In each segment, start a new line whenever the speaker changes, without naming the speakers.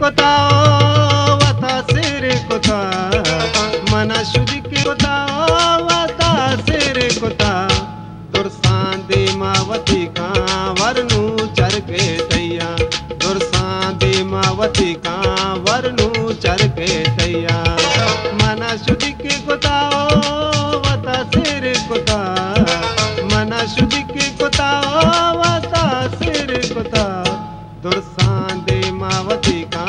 कोता वता सिर कोता मना शुद्धि के कोता वता सिर कोता दुर्सांदे मावती का वरनु चर के तैया दुर्सांदे मावती का वरनु चर के तैया मना शुद्धि के कोता वता सिर कोता मना शुद्धि के कोता वता सिर कोता दुर्सांदे मावती का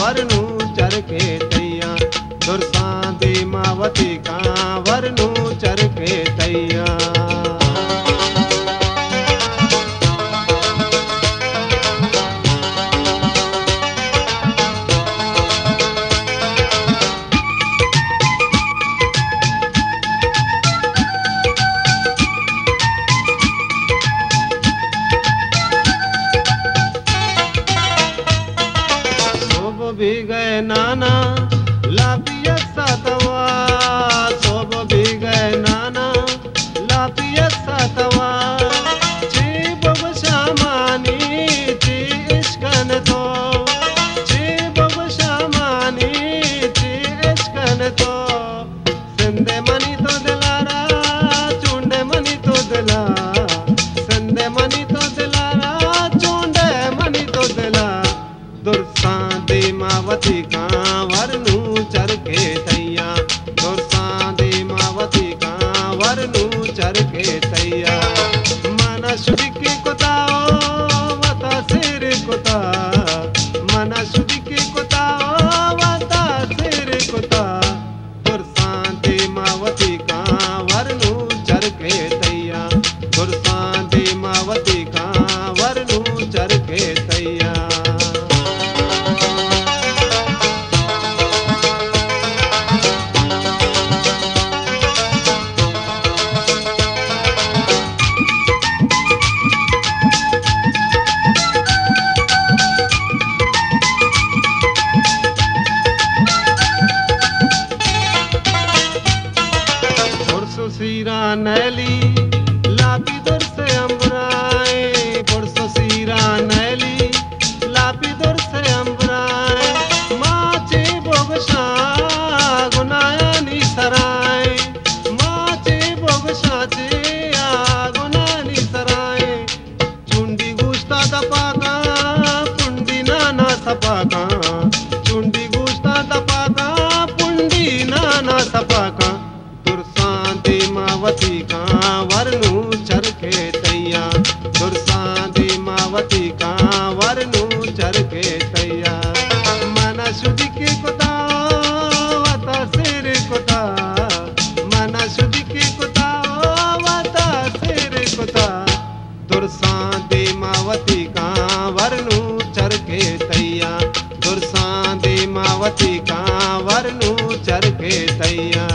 वरनु चर के तैया दुर्सांदे मावती का वरनु चर के तैया। भी गए नाना लापिया सातवा सोब भी गए नाना लापिया सातवा ची बब शामानी ची इश्कन तो ची बब शामानी ची इश्कन तो संदे मनी तो दिलारा चुंडे मनी तो दिला संदे मनी तो दिलारा चुंडे मनी तो दिला दुर्सांदे मावती का वरनु चर के तैया दुर्सांदे मावती का वरनु चर के तैया मना शुद्धि के कोता वता सिर कोता मना शुद्धि के कोता वता सिर कोता दुर्सांदे मावती का वरनु चर के तैया दुर्सांदे मावती का वरनु चर के तैया। सीरा नैली लापी दूर से अम्बराए परसों सीरा नैली लापी दूर से अम्बराए माचे बोगशा गुनाया नी सराय माचे बोगशा चे गुनाया नी सराय चुंडी गुस्ता दपाका पुंडी नाना सपाका चुंडी गुस्ता दपाका पुंडी नाना सपाका दुर्सांदे मावती का वरनु चर के तैया दुर्सांदे मावती का वरनु चर के तैया मना शुद्धि के कोता वता सिर कोता मना शुद्धि के कोता वता सिर कोता दुर्सांदे मावती का वरनु चर के तैया दुर्सांदे मावती का वरनु चर के तैया।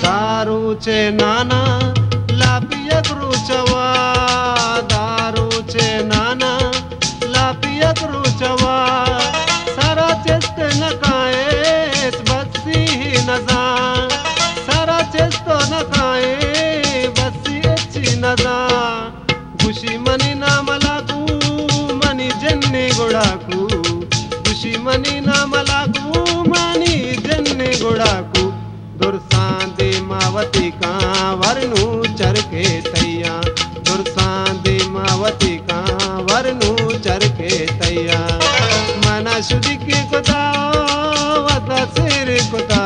दारूचे नाना लापियक रुचवा दारूचे नाना लापियक रुचवा सारा चेस्ट नकाए बस्सी ही नजा सारा चेस्ट नकाए बस्सी अच्छी नजा खुशी मनी नामलाकू मनी जन्ने गोड़ाकू खुशी मनी नामलाकू मनी जन्ने गोड़ाकू दुर्सांदे मावती का वरनु चर के तैया दुर्सांदे मावती का वरनु चर के तैया मना शुद्धि के कोता वता सिर कोता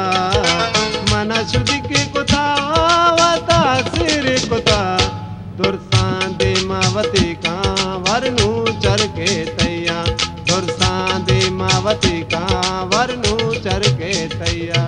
मना शुद्धि के कोता वता सिर कोता दुर्सांदे मावती का वरनु चर के तैया दुर्सांदे मावती का वरनु चर के तैया।